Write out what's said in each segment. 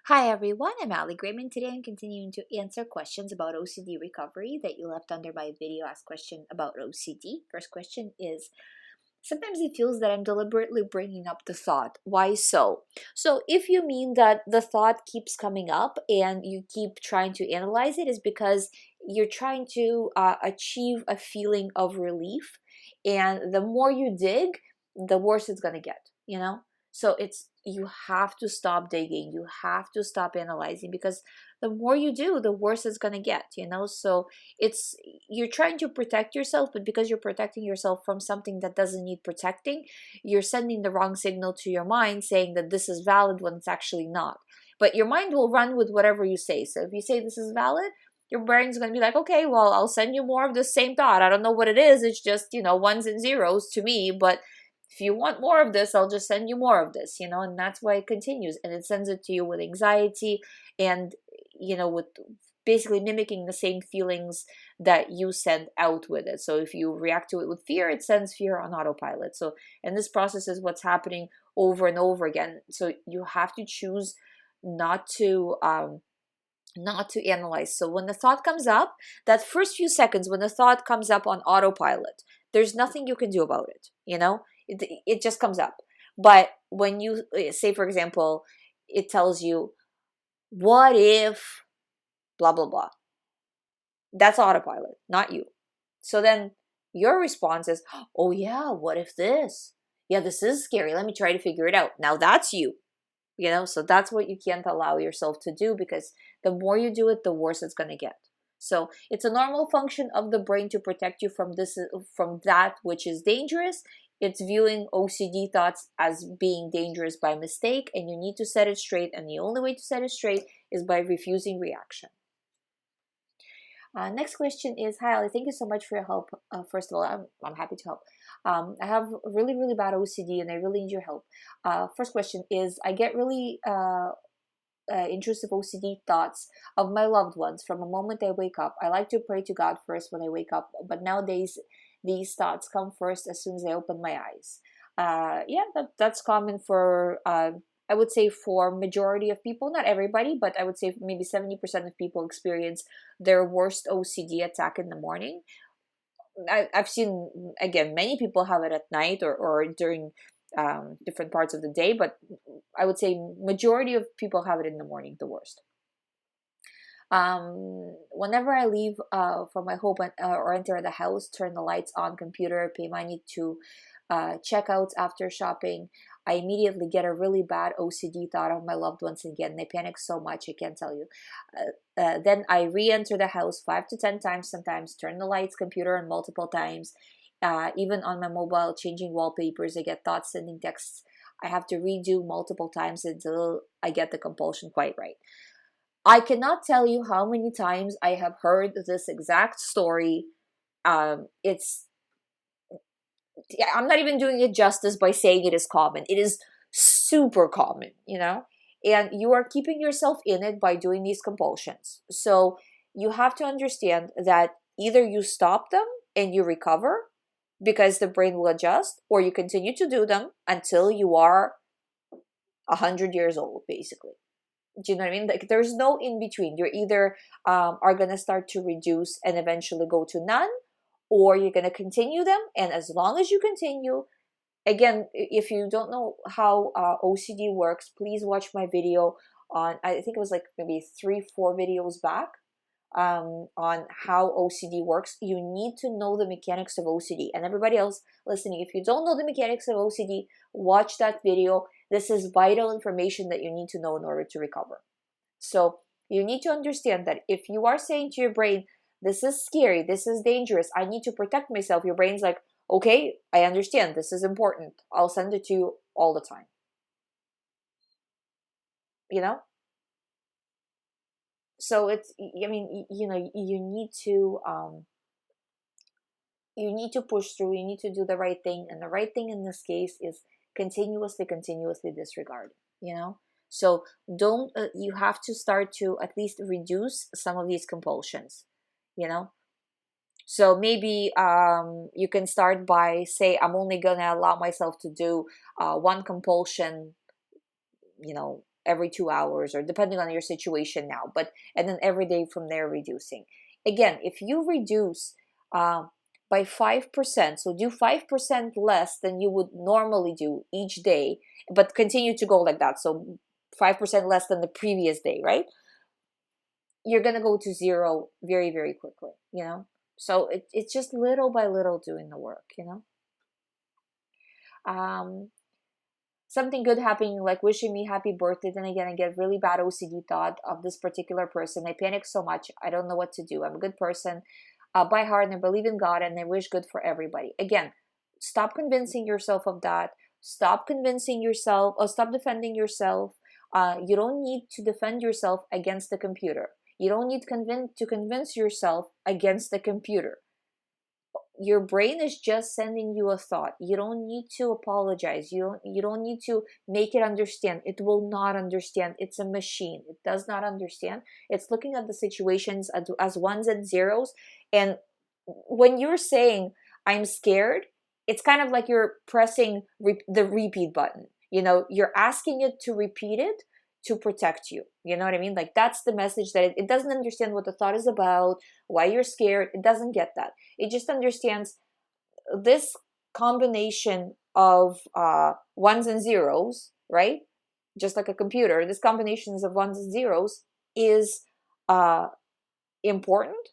Hi everyone, I'm GREYMOND. Today I'm continuing to answer questions about OCD recovery that you left under my video. Ask question about OCD. First question is, sometimes it feels that I'm deliberately bringing up the thought. Why so? So if you mean that the thought keeps coming up and you keep trying to analyze it, is because you're trying to achieve a feeling of relief. And the more you dig, the worse it's going to get, you know? So you have to stop digging. You have to stop analyzing, because the more you do, the worse it's going to get, you know? So it's you're trying to protect yourself, but because you're protecting yourself from something that doesn't need protecting, you're sending the wrong signal to your mind saying that this is valid when it's actually not. But your mind will run with whatever you say. So if you say this is valid, your brain's going to be like, okay, well, I'll send you more of the same thought. I don't know what it is. It's just, ones and zeros to me, but if you want more of this, I'll just send you more of this, and that's why it continues. And it sends it to you with anxiety and, with basically mimicking the same feelings that you send out with it. So if you react to it with fear, it sends fear on autopilot. So, and this process is what's happening over and over again. So you have to choose not to analyze. So when the thought comes up, that first few seconds when the thought comes up on autopilot, there's nothing you can do about it. It just comes up. But when you say, for example, it tells you, what if blah blah blah, that's autopilot, not you. So then your response is, oh yeah, what if this? Yeah, this is scary, let me try to figure it out. Now that's you. So that's what you can't allow yourself to do, because the more you do it, the worse it's going to get. So it's a normal function of the brain to protect you from that which is dangerous. It's viewing OCD thoughts as being dangerous by mistake, and you need to set it straight. And the only way to set it straight is by refusing reaction. Next question is, hi Ali, thank you so much for your help. First of all, I'm happy to help. I have really, really bad OCD and I really need your help. First question is, I get really intrusive OCD thoughts of my loved ones from the moment I wake up. I like to pray to God first when I wake up, but nowadays these thoughts come first as soon as I open my eyes. Yeah, that's common for I would say for majority of people, not everybody, but I would say maybe 70% of people experience their worst OCD attack in the morning. I've seen, again, many people have it at night or during different parts of the day, but I would say majority of people have it in the morning, the worst. Whenever I leave from my home or enter the house, turn the lights on, computer, pay money to checkouts after shopping, I immediately get a really bad OCD thought of my loved ones again. And I panic so much, I can't tell you. Then I re-enter the house 5 to 10 times sometimes, turn the lights, computer on multiple times. Even on my mobile, changing wallpapers, I get thoughts, sending texts. I have to redo multiple times until I get the compulsion quite right. I cannot tell you how many times I have heard this exact story. I'm not even doing it justice by saying it is common. It is super common, and you are keeping yourself in it by doing these compulsions. So you have to understand that either you stop them and you recover because the brain will adjust, or you continue to do them until you are 100 years old, basically. Do you know what I mean? Like, there's no in between. You're either are going to start to reduce and eventually go to none, or you're going to continue them. And as long as you continue, again, if you don't know how OCD works, please watch my video on, I think it was like maybe 3-4 videos back, on how OCD works. You need to know the mechanics of OCD. And everybody else listening, if you don't know the mechanics of OCD, watch that video. This is vital information that you need to know in order to recover. So you need to understand that if you are saying to your brain, this is scary, this is dangerous, I need to protect myself, your brain's like, okay, I understand, this is important, I'll send it to you all the time. So it's, I mean, you need to push through, you need to do the right thing. And the right thing in this case is continuously disregard, So don't, you have to start to at least reduce some of these compulsions, So maybe you can start by say, I'm only gonna allow myself to do one compulsion, every 2 hours, or depending on your situation now, and then every day from there reducing. Again, if you reduce by 5%, so do 5% less than you would normally do each day, but continue to go like that, so 5% less than the previous day, right? You're gonna go to zero very, very quickly, so it's just little by little doing the work. um Something good happening, like wishing me happy birthday, then again I get really bad OCD thought of this particular person. I panic so much, I don't know what to do. I'm a good person by heart, and I believe in God, and I wish good for everybody. Again, stop convincing yourself of that. Stop convincing yourself, or stop defending yourself. You don't need to defend yourself against the computer. You don't need to convince yourself against the computer. Your brain is just sending you a thought. You don't need to apologize. You don't need to make it understand. It will not understand. It's a machine. It does not understand. It's looking at the situations as ones and zeros. And when you're saying I'm scared, it's kind of like you're pressing the repeat button. You're asking it to repeat it to protect you. You know what I mean? Like, that's the message, that it doesn't understand what the thought is about, why you're scared. It doesn't get that. It just understands this combination of ones and zeros, right? Just like a computer, this combinations of ones and zeros is important,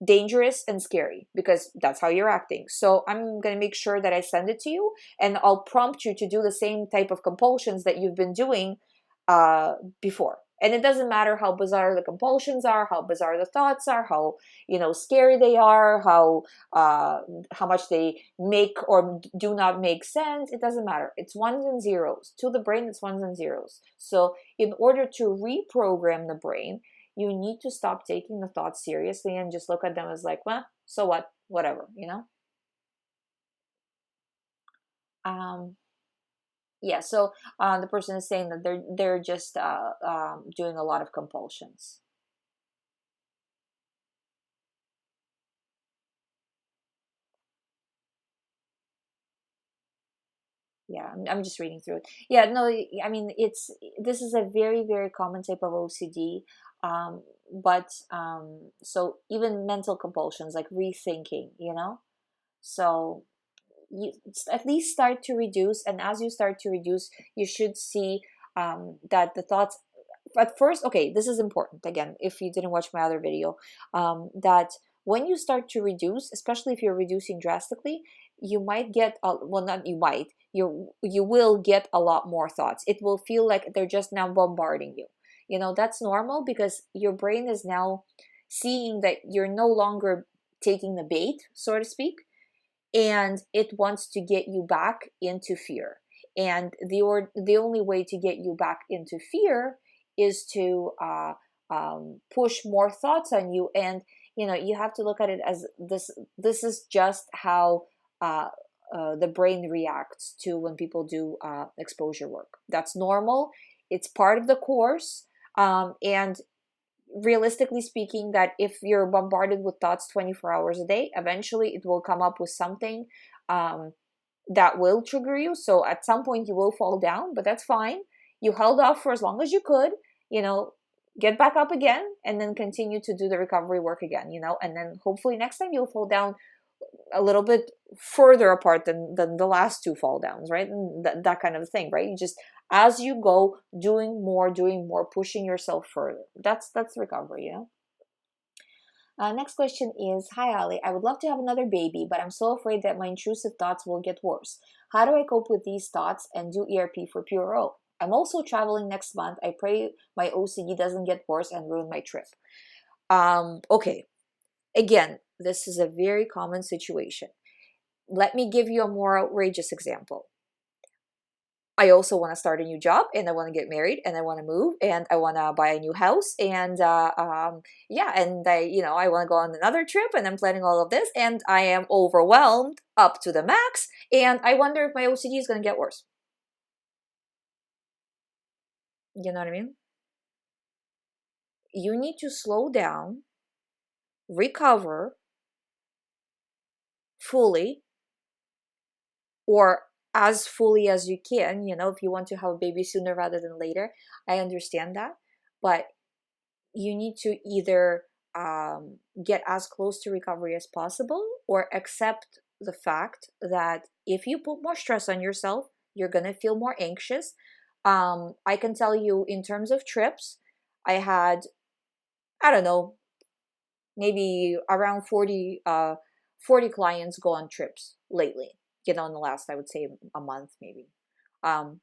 dangerous, and scary, because that's how you're acting. So I'm going to make sure that I send it to you, and I'll prompt you to do the same type of compulsions that you've been doing before. And it doesn't matter how bizarre the compulsions are, how bizarre the thoughts are, how scary they are, how much they make or do not make sense. It doesn't matter. It's ones and zeros. To the brain, it's ones and zeros. So in order to reprogram the brain, you need to stop taking the thoughts seriously and just look at them as like, well, so what, whatever. Yeah, so the person is saying that they're just doing a lot of compulsions. Yeah, I'm just reading through it. Yeah, no, I mean, this is a very, very common type of OCD. But so even mental compulsions, like rethinking, so you at least start to reduce, and as you start to reduce, you should see that the thoughts at first, okay, this is important. Again, if you didn't watch my other video, that when you start to reduce, especially if you're reducing drastically, you might get well, not you might, you will get a lot more thoughts. It will feel like they're just now bombarding you. That's normal, because your brain is now seeing that you're no longer taking the bait, so to speak, and it wants to get you back into fear. And the only way to get you back into fear is to push more thoughts on you. And you have to look at it as this is just how the brain reacts to when people do exposure work. That's normal. It's part of the course. And realistically speaking, that if you're bombarded with thoughts 24 hours a day, eventually it will come up with something that will trigger you. So at some point you will fall down, but that's fine. You held off for as long as you could, get back up again, and then continue to do the recovery work again, and then hopefully next time you'll fall down a little bit further apart than the last two fall downs, right? And that kind of thing, right? You just, as you go, doing more, pushing yourself further. That's recovery. Next question is, hi Ali, I would love to have another baby, but I'm so afraid that my intrusive thoughts will get worse. How do I cope with these thoughts and do ERP for PRO? I'm also traveling next month. I pray my OCD doesn't get worse and ruin my trip. Okay. Again, this is a very common situation. Let me give you a more outrageous example. I also want to start a new job, and I want to get married, and I want to move, and I want to buy a new house, and yeah, and I want to go on another trip, and I'm planning all of this, and I am overwhelmed up to the max, and I wonder if my OCD is going to get worse. You know what I mean? You need to slow down, recover fully, or as fully as you can. If you want to have a baby sooner rather than later, I understand that. But you need to either get as close to recovery as possible, or accept the fact that if you put more stress on yourself, you're going to feel more anxious. I can tell you, in terms of trips, I had, I don't know, maybe around 40 clients go on trips lately, in the last, I would say, a month maybe. 90%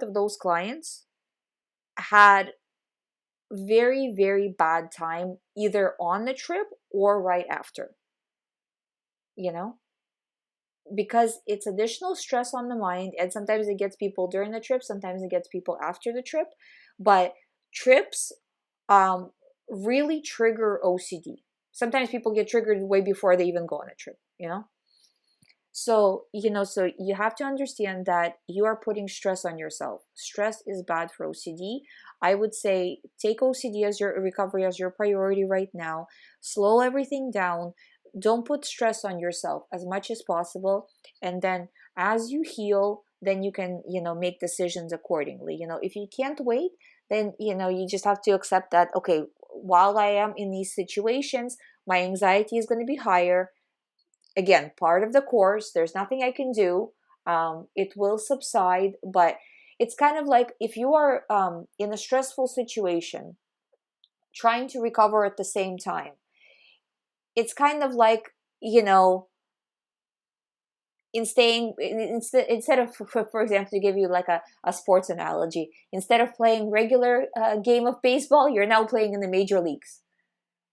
of those clients had very, very bad time either on the trip or right after, because it's additional stress on the mind. And sometimes it gets people during the trip, sometimes it gets people after the trip. But trips really trigger OCD. Sometimes people get triggered way before they even go on a trip. So you have to understand that you are putting stress on yourself. Stress is bad for OCD. I would say take OCD as your recovery, as your priority right now. Slow everything down. Don't put stress on yourself as much as possible. And then as you heal, then you can, make decisions accordingly. If you can't wait, then, you just have to accept that, okay, while I am in these situations, my anxiety is going to be higher. Again, part of the course, there's nothing I can do. It will subside, but it's kind of like if you are in a stressful situation, trying to recover at the same time. It's kind of like, instead of, for example, to give you like a sports analogy, instead of playing regular game of baseball, you're now playing in the major leagues.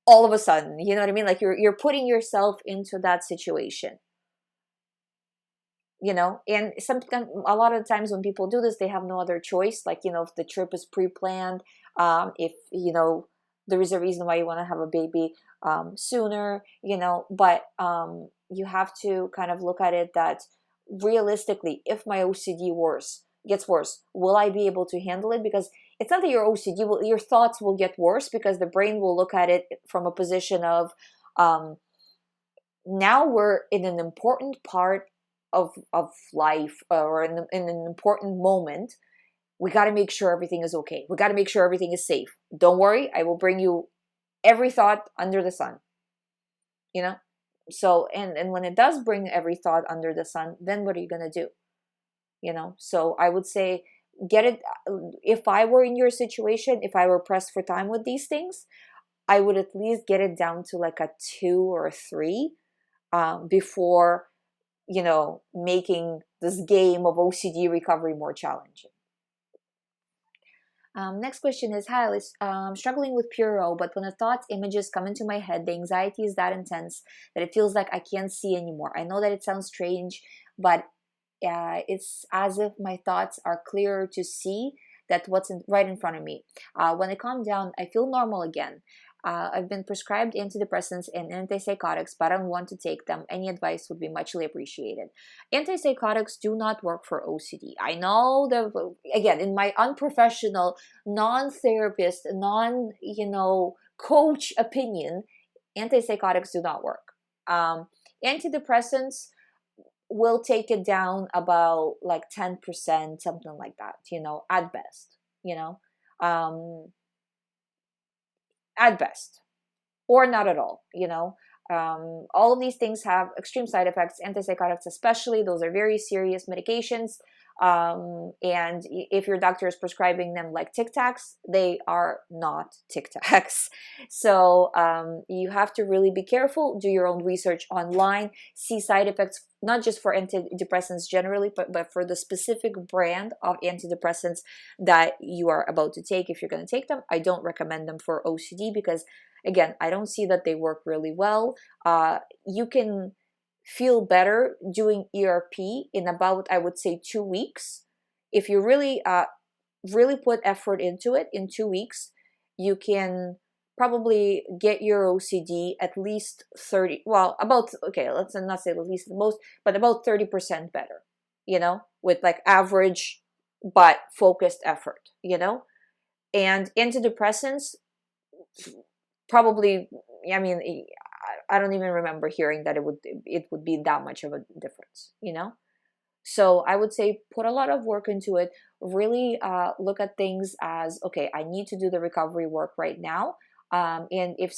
All of a sudden, you know what I mean? Like you're putting yourself into that situation. And sometimes, a lot of times when people do this, they have no other choice. Like, if the trip is pre-planned, if, there is a reason why you want to have a baby sooner, but you have to kind of look at it that realistically, if my OCD gets worse, will I be able to handle it? Because it's not that your OCD your thoughts will get worse, because the brain will look at it from a position of, now we're in an important part of life, or in an important moment. We got to make sure everything is okay. We got to make sure everything is safe. Don't worry, I will bring you every thought under the sun. So and when it does bring every thought under the sun, then what are you going to do? So I would say, get it. If I were in your situation, if I were pressed for time with these things, I would at least get it down to like a 2 or a 3 before making this game of OCD recovery more challenging. Next question is, hi Alice, struggling with Puro, but when the thoughts, images come into my head, the anxiety is that intense that it feels like I can't see anymore. I know that it sounds strange, but it's as if my thoughts are clearer to see that what's right in front of me. When I calm down, I feel normal again. I've been prescribed antidepressants and antipsychotics, but I don't want to take them. Any advice would be muchly appreciated. Antipsychotics do not work for OCD. I know that, again, in my unprofessional, non-therapist, coach opinion, antipsychotics do not work. Antidepressants will take it down about like 10%, something like that, at best, at best, or not at all. All of these things have extreme side effects. Antipsychotics especially, those are very serious medications. And if your doctor is prescribing them like Tic Tacs, they are not Tic Tacs. So you have to really be careful, do your own research online, see side effects, not just for antidepressants generally, but for the specific brand of antidepressants that you are about to take. If you're going to take them, I don't recommend them for OCD because, again, I don't see that they work really well. You can feel better doing ERP in about, I would say, 2 weeks. If you really put effort into it, in 2 weeks, you can probably get your OCD at least 30, well, about, okay, let's not say at least the most, but about 30% better, with like average but focused effort, And antidepressants, probably, I mean, I don't even remember hearing that it would be that much of a difference, So I would say put a lot of work into it. Really look at things as, okay, I need to do the recovery work right now. And if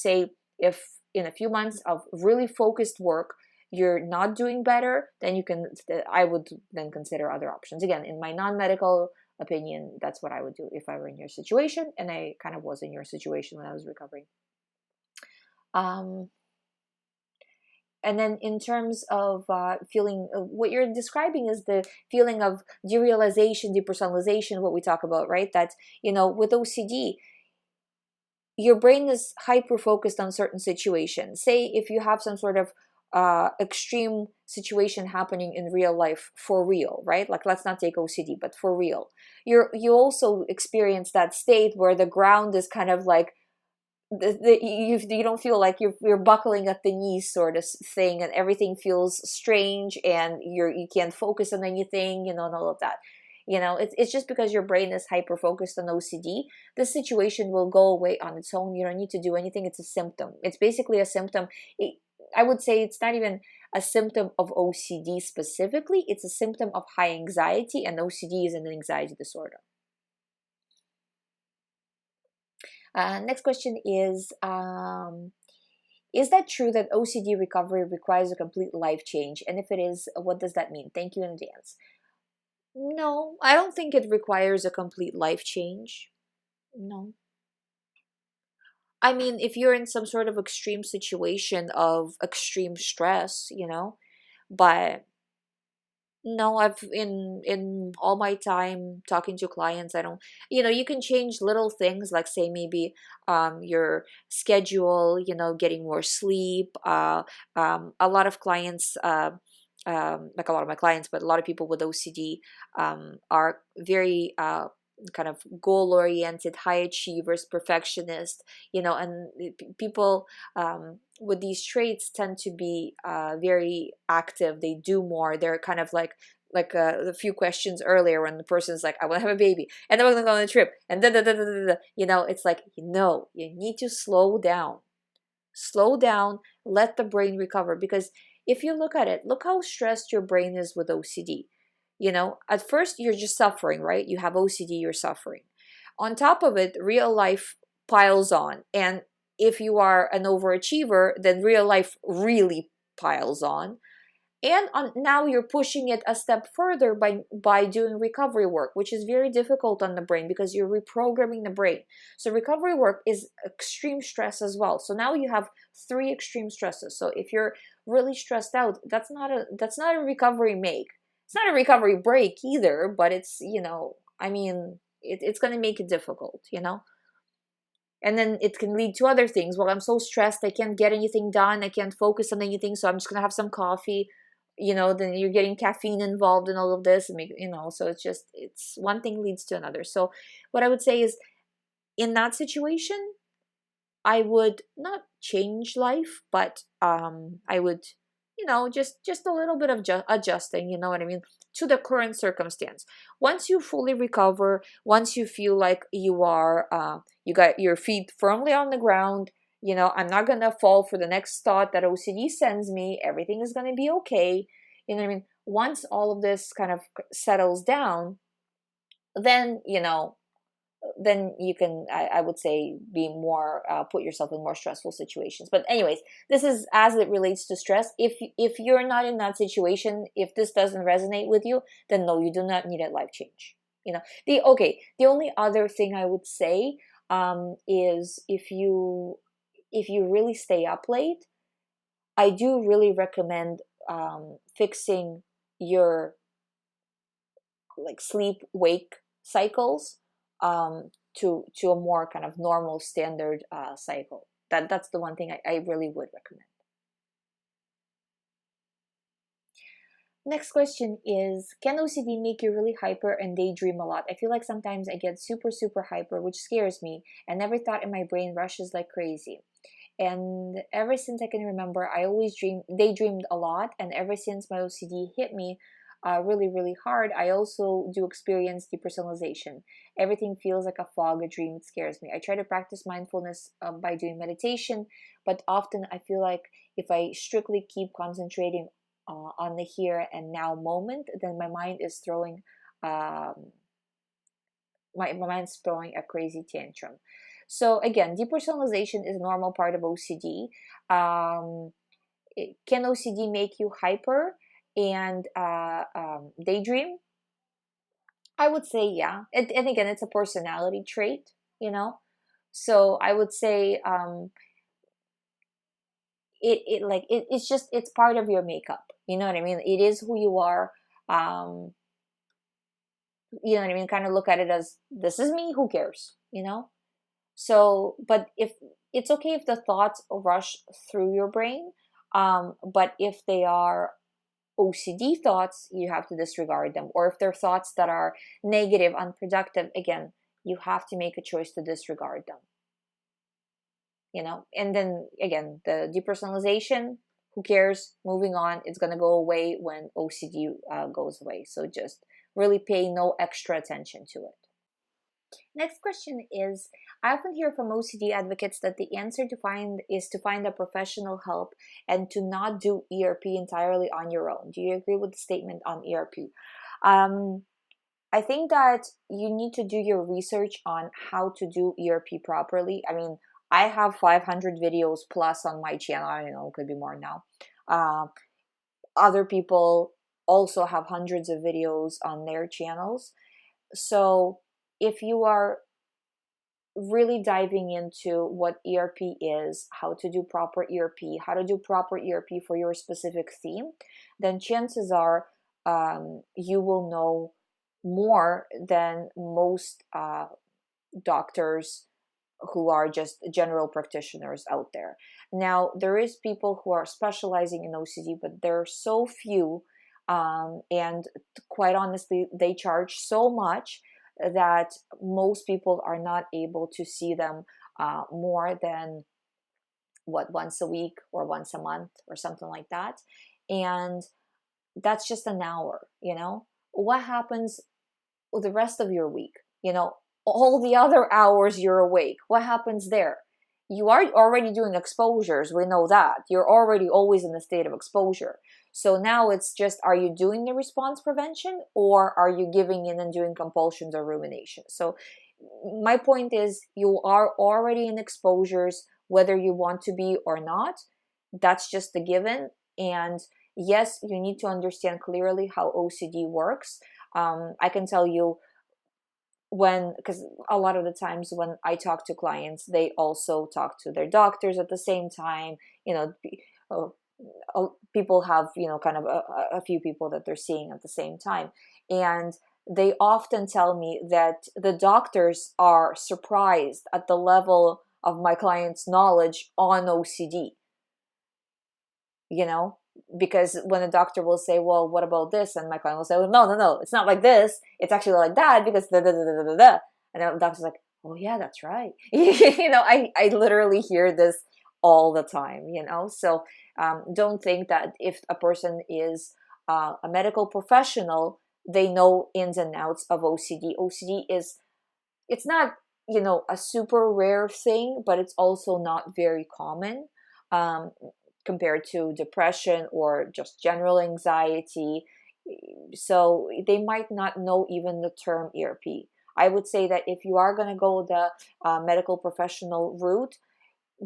in a few months of really focused work, you're not doing better, then I would then consider other options. Again, in my non-medical opinion, that's what I would do if I were in your situation, and I kind of was in your situation when I was recovering. And then in terms of feeling, what you're describing is the feeling of derealization, depersonalization, what we talk about, right? That, with OCD, your brain is hyper-focused on certain situations. Say if you have some sort of extreme situation happening in real life for real, right? Like, let's not take OCD, but for real. You also experience that state where the ground is kind of like, you don't feel like you're buckling at the knees sort of thing, and everything feels strange, and you can't focus on anything, and all of that. It's just because your brain is hyper focused on OCD. The situation will go away on its own. You don't need to do anything. It's a symptom. It's basically a symptom. I would say it's not even a symptom of OCD specifically. It's a symptom of high anxiety, and OCD is an anxiety disorder. Next question is that true that OCD recovery requires a complete life change? And if it is, what does that mean? Thank you in advance. No, I don't think it requires a complete life change. No. I mean, if you're in some sort of extreme situation of extreme stress, but no, I've in all my time talking to clients, I don't, you can change little things, like say maybe your schedule, getting more sleep. A lot of clients, like a lot of my clients, but a lot of people with OCD are very kind of goal-oriented, high achievers, perfectionist, and people with these traits tend to be very active. They do more. They're kind of like a few questions earlier when the person's like, I want to have a baby, and then we're going to go on a trip, and it's like, you need to slow down. Slow down, let the brain recover. Because if you look at it, look how stressed your brain is with OCD. At first you're just suffering, right? You have OCD, you're suffering. On top of it, real life piles on. And if you are an overachiever, then real life really piles on. And now you're pushing it a step further by doing recovery work, which is very difficult on the brain because you're reprogramming the brain. So recovery work is extreme stress as well. So now you have 3 extreme stresses. So if you're really stressed out, that's not a recovery make. It's not a recovery break either, but it's, it's going to make it difficult, And then it can lead to other things. Well, I'm so stressed, I can't get anything done, I can't focus on anything, so I'm just going to have some coffee. Then you're getting caffeine involved in all of this, and so it's one thing leads to another. So what I would say is, in that situation, I would not change life, but I would, just a little bit of adjusting, you know what I mean, to the current circumstance. Once you fully recover, once you feel like you are, you got your feet firmly on the ground, I'm not going to fall for the next thought that OCD sends me. Everything is going to be okay. You know what I mean? Once all of this kind of settles down, then, then you can, I would say, be more, put yourself in more stressful situations. But anyways, this is as it relates to stress. If you're not in that situation, if this doesn't resonate with you, then no, you do not need a life change. The only other thing I would say is if you really stay up late, I do really recommend fixing your sleep wake cycles to a more kind of normal standard cycle. That's the one thing I really would recommend. Next question is, can OCD make you really hyper and daydream a lot? I feel like sometimes I get super, super hyper, which scares me, and every thought in my brain rushes like crazy. And ever since I can remember, I always daydreamed a lot, and ever since my OCD hit me, really, really hard, I also do experience depersonalization. Everything feels like a fog, a dream. It scares me. I try to practice mindfulness by doing meditation, but often I feel like if I strictly keep concentrating on the here and now moment, then my mind is throwing my mind's throwing a crazy tantrum. So again, depersonalization is a normal part of OCD. Can OCD make you hyper and daydream? I would say yeah. And again, it's a personality trait, you know. So I would say it's just it's part of your makeup. You know what I mean? It is who you are. Um, you know what I mean? Kind of look at it as this is me. Who cares? You know. So, but if it's okay if the thoughts rush through your brain, but if they are OCD thoughts, you have to disregard them. Or if they're thoughts that are negative, unproductive, again, you have to make a choice to disregard them. You know, and then again, the depersonalization, who cares? Moving on, it's gonna go away when OCD goes away. So just really pay no extra attention to it. Next question is, I often hear from OCD advocates that the answer to find is to find a professional help and to not do ERP entirely on your own. Do you agree with the statement on ERP? I think that you need to do your research on how to do ERP properly. I mean, I have 500 videos plus on my channel. I don't know, it could be more now. Other people also have hundreds of videos on their channels. So if you are really diving into what ERP is, how to do proper ERP, how to do proper ERP for your specific theme, then chances are you will know more than most doctors who are just general practitioners out there. Now, there is people who are specializing in OCD, but there are so few, and quite honestly, they charge so much that most people are not able to see them more than once a week or once a month or something like that. And that's just an hour, you know. What happens the rest of your week? You know, all the other hours you're awake, what happens there? You are already doing exposures, we know that. You're already always in a state of exposure. So now it's just, are you doing the response prevention, or are you giving in and doing compulsions or rumination? So my point is, you are already in exposures, whether you want to be or not. That's just a given. And yes, you need to understand clearly how OCD works. I can tell you, because a lot of the times when I talk to clients, they also talk to their doctors at the same time. You know, people have, you know, kind of a few people that they're seeing at the same time. And they often tell me that the doctors are surprised at the level of my client's knowledge on OCD, you know, because when a doctor will say, well, what about this? And my client will say, well, no, it's not like this. It's actually like that because da da da da da da. And the doctor's like, oh yeah, that's right. You know, I literally hear this all the time, you know. So don't think that if a person is a medical professional, they know ins and outs of OCD. OCD is, it's not, you know, a super rare thing, but it's also not very common. Compared to depression or just general anxiety. So they might not know even the term ERP. I would say that if you are going to go the medical professional route,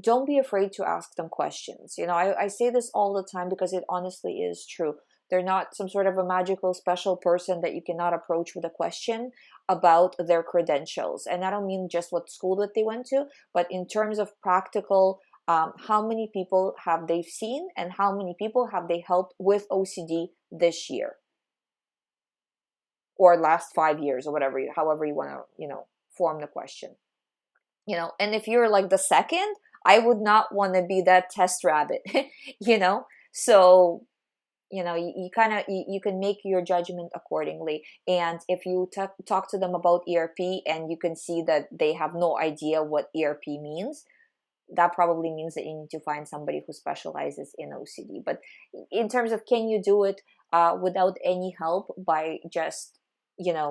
don't be afraid to ask them questions. You know, I say this all the time because it honestly is true. They're not some sort of a magical special person that you cannot approach with a question about their credentials. And I don't mean just what school that they went to, but in terms of practical, how many people have they seen and how many people have they helped with OCD this year or last 5 years or whatever, however you want to, you know, form the question. You know, and if you're like the second, I would not want to be that test rabbit, you know. So, you know, you kind of, you can make your judgment accordingly. And if you talk to them about ERP and you can see that they have no idea what ERP means, that probably means that you need to find somebody who specializes in OCD. But in terms of can you do it without any help by just,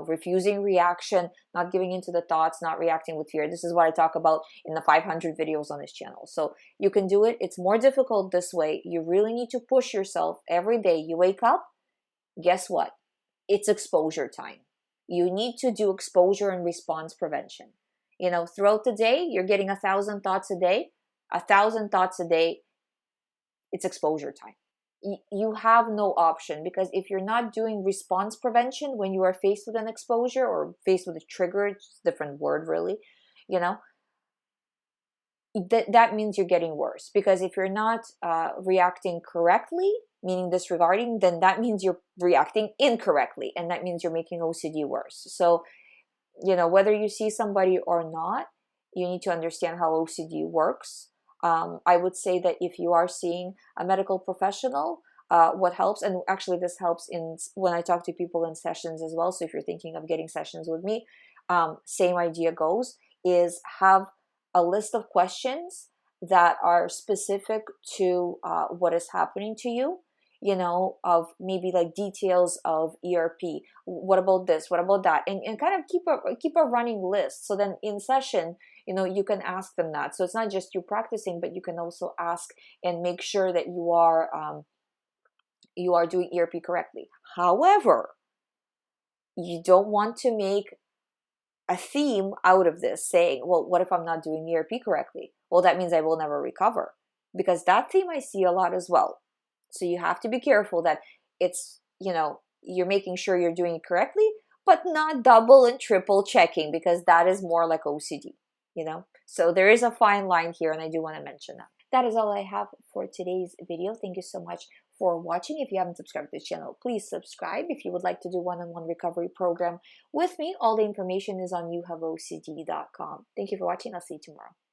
refusing reaction, not giving into the thoughts, not reacting with fear. This is what I talk about in the 500 videos on this channel. So you can do it. It's more difficult this way. You really need to push yourself every day. You wake up, guess what? It's exposure time. You need to do exposure and response prevention. Throughout the day, you're getting 1,000 thoughts a day. 1,000 thoughts a day, it's exposure time. You have no option, because if you're not doing response prevention when you are faced with an exposure or faced with a trigger, it's a different word really, that means you're getting worse. Because if you're not reacting correctly, meaning disregarding, then that means you're reacting incorrectly, and that means you're making OCD worse. So, whether you see somebody or not, you need to understand how OCD works. I would say that if you are seeing a medical professional, what helps, and actually this helps when I talk to people in sessions as well. So if you're thinking of getting sessions with me, same idea goes, is have a list of questions that are specific to what is happening to you. Of maybe like details of ERP. What about this? What about that? And kind of keep a running list. So then in session, you can ask them that. So it's not just you practicing, but you can also ask and make sure that you are doing ERP correctly. However, you don't want to make a theme out of this, saying, well, what if I'm not doing ERP correctly? Well, that means I will never recover. Because that theme I see a lot as well. So you have to be careful that it's, you're making sure you're doing it correctly, but not double and triple checking, because that is more like OCD, So there is a fine line here, and I do want to mention that. That is all I have for today's video. Thank you so much for watching. If you haven't subscribed to this channel, please subscribe. If you would like to do one-on-one recovery program with me, all the information is on youhaveocd.com. Thank you for watching. I'll see you tomorrow.